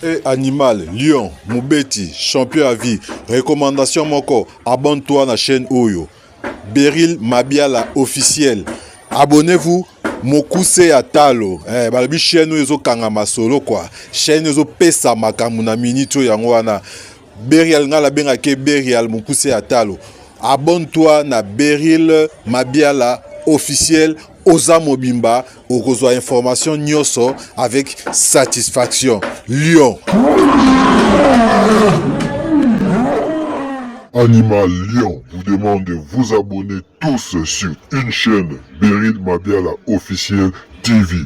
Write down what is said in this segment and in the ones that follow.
Et animal, lion, Moubeti, champion à vie. Recommandation moko, abonne-toi à la chaîne Oyo. Beryl Mabiala officiel. Abonnez-vous. Mokuse Atalo. Balabi chaîne Oyo kangama solo quoi. Chaîne Oyo pesa makamuna minito yangwana. Beryl ngala bengake Beryl Mokuse Atalo. Abonne-toi na Beryl Mabiala officiel. Oza Mobimba, okozwa information nyoso avec satisfaction. Lion. Animal Lion vous demande de vous abonner tous sur une chaîne Beryl Mabiala officiel TV.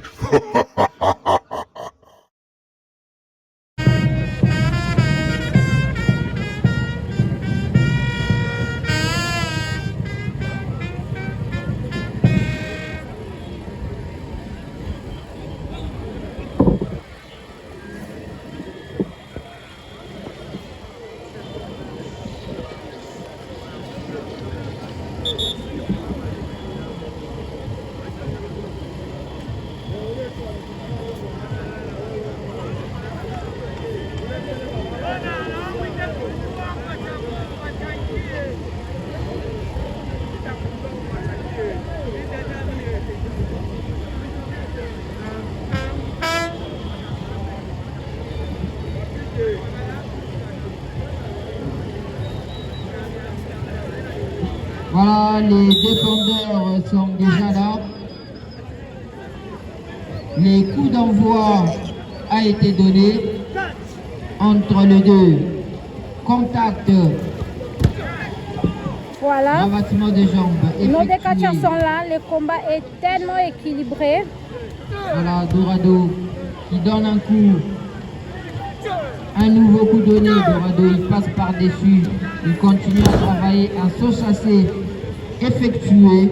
Voilà, les défendeurs sont déjà là. Les coups d'envoi a été donné entre les deux. Contact. Voilà. Rabattement de jambes. Nos deux catcheurs sont là. Le combat est tellement équilibré. Voilà, Dorado qui donne un coup. Un nouveau coup donné, Dorado, il passe par-dessus. Il continue à travailler, un saut chassé effectué.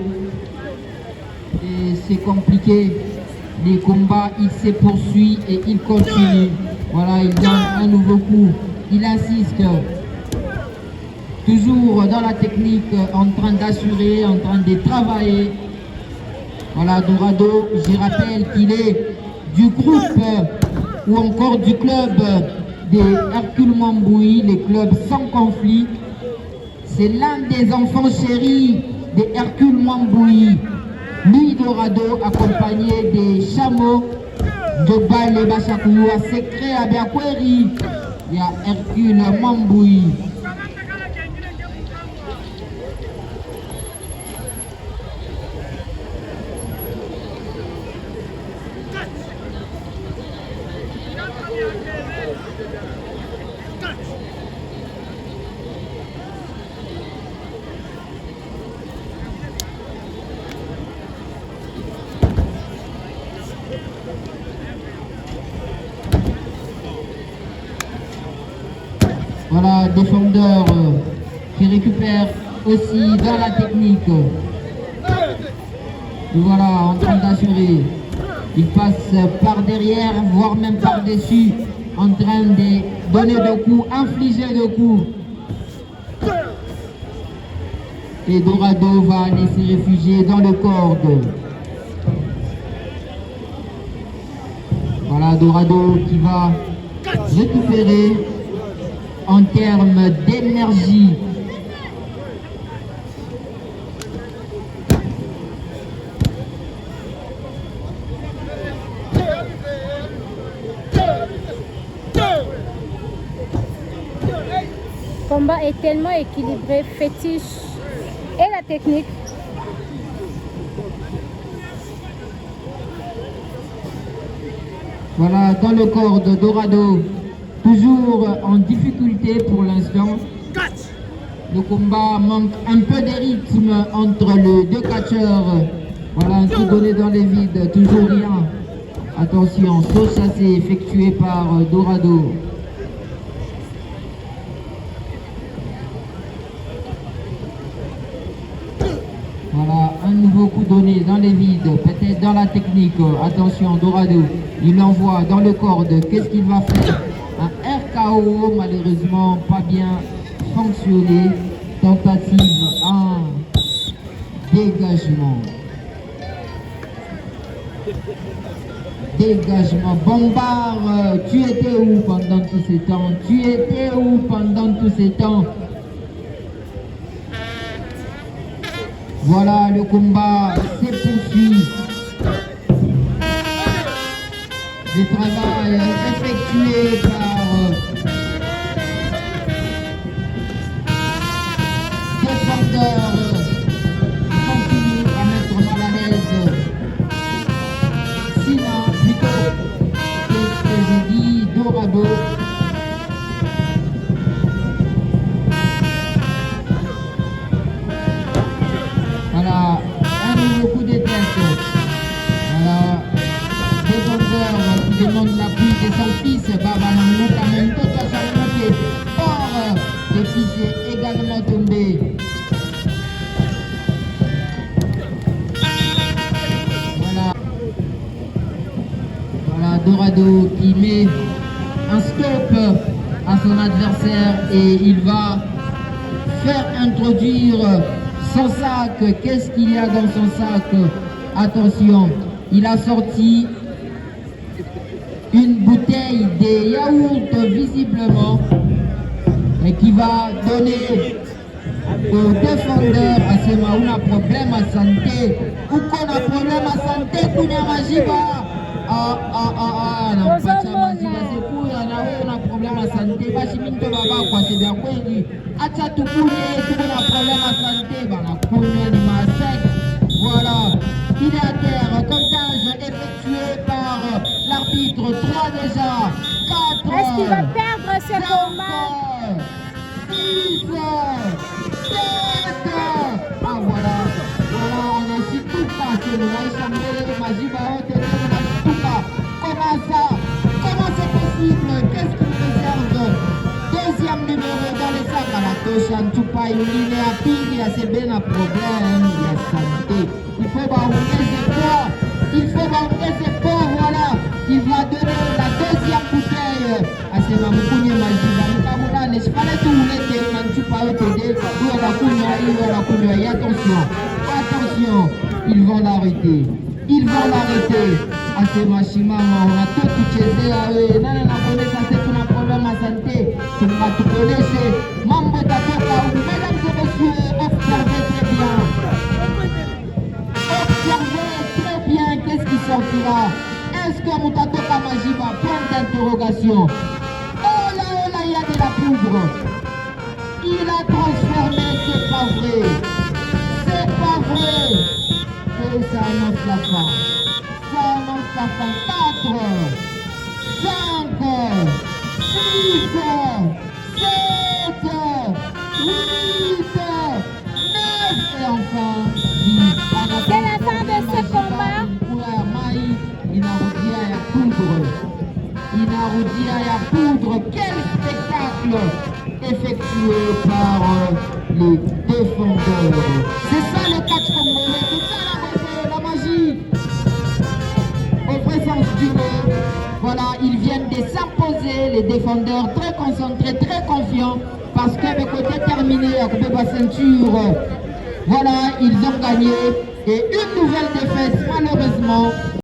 Et c'est compliqué. Les combats, il se poursuit et il continue. Voilà, il donne un nouveau coup. Il insiste. Toujours dans la technique, en train d'assurer, en train de travailler. Voilà, Dorado, je rappelle qu'il est du groupe ou encore du club des Hercule Mamboui, les clubs sans conflit. C'est l'un des enfants chéris des Hercule Mamboui. Lui, Dorado, accompagné des chameaux de Bale Bachakou, à Secret à Biakweri. Il y a Hercule Mamboui. Voilà, défendeur qui récupère aussi dans la technique. Et voilà, en train d'assurer. Il passe par derrière, voire même par-dessus, en train de donner des coups, infliger des coups. Et Dorado va aller se réfugier dans le corde. Voilà, Dorado qui va récupérer en termes d'énergie. Le combat est tellement équilibré, fétiche et la technique. Voilà, dans le corps de Dorado, toujours en difficulté pour l'instant. Le combat manque un peu de rythme entre les deux catcheurs. Voilà, un coup donné dans les vides, toujours rien. Attention, saut chassé effectué par Dorado. Voilà, un nouveau coup donné dans les vides, peut-être dans la technique. Attention, Dorado, il l'envoie dans le corde. Qu'est-ce qu'il va faire? Un RKO, malheureusement, pas bien fonctionné. Tentative, un dégagement. Dégagement. Bombard, tu étais où pendant tous ces temps? Tu étais où pendant tous ces temps? Voilà, le combat se poursuit. Le travail effectué par défenseurs continue à mettre mal à l'aise Sina, plutôt, qu'est-ce que j'ai dit, Dorado. Voilà, un nouveau coup de tête. Voilà, défenseur qui demande l'appui de son fils, Babanamou Kamento, Tachalmoke, fort, le fils est également tombé. Voilà, Dorado qui met un stop à son adversaire et il va faire introduire son sac. Qu'est-ce qu'il y a dans son sac? Attention, il a sorti une bouteille de yaourt visiblement et qui va donner au défendeur à ce moment un problème à santé ou qu'on a problème à santé qu'on a majiba na problème à santé basi minto baba kwa c'est bien kweli acha tukunye tuko na problème à santé bana kunywa ni masec. Voilà, il est à terre, comptage effectué par l'arbitre. 3 déjà, 4. Est-ce qu'il va perdre ce 5, combat? 6, 7. Ah voilà, on a su tout ça, c'est le Naïsambele de Majiba, comment c'est possible? Qu'est-ce qu'il réserve? Deuxième numéro dans les sacs à la Toshan Tupa, il est à pile, il y a ces bien problèmes, il y a santé. Il faut barouler ses poids, voilà. Il va donner la deuxième bouteille à ces Mamoukounye Majiba. Moukamoula, n'est-ce pas les tournettes, Mantupa, OTD, ou à la Kounia, et attention, ils vont l'arrêter. À ces machines, on a tout utilisé à eux. Non, ça c'est un problème à santé. Tu vas tout connaître. Mambo Tatoka, mesdames et messieurs, observez très bien. Qu'est-ce qui sortira? Est-ce que Moutatoka Majiba, point d'interrogation? Oh là, il y a de la poudre. Il a transformé, c'est pas vrai. Et ça annonce la fin. 4, 5, 6, 7, 8, 9 et enfin 10. C'est la fin de ce combat. Inaroudia et poudre. Quel spectacle effectué par les défendeurs. C'est ça le catch congolais, c'est ça la magie. Au vrai sens du mot, voilà, ils viennent de s'imposer, les défendeurs très concentrés, très confiants, parce que le côté terminé à couper la ceinture, voilà, ils ont gagné. Et une nouvelle défaite, malheureusement.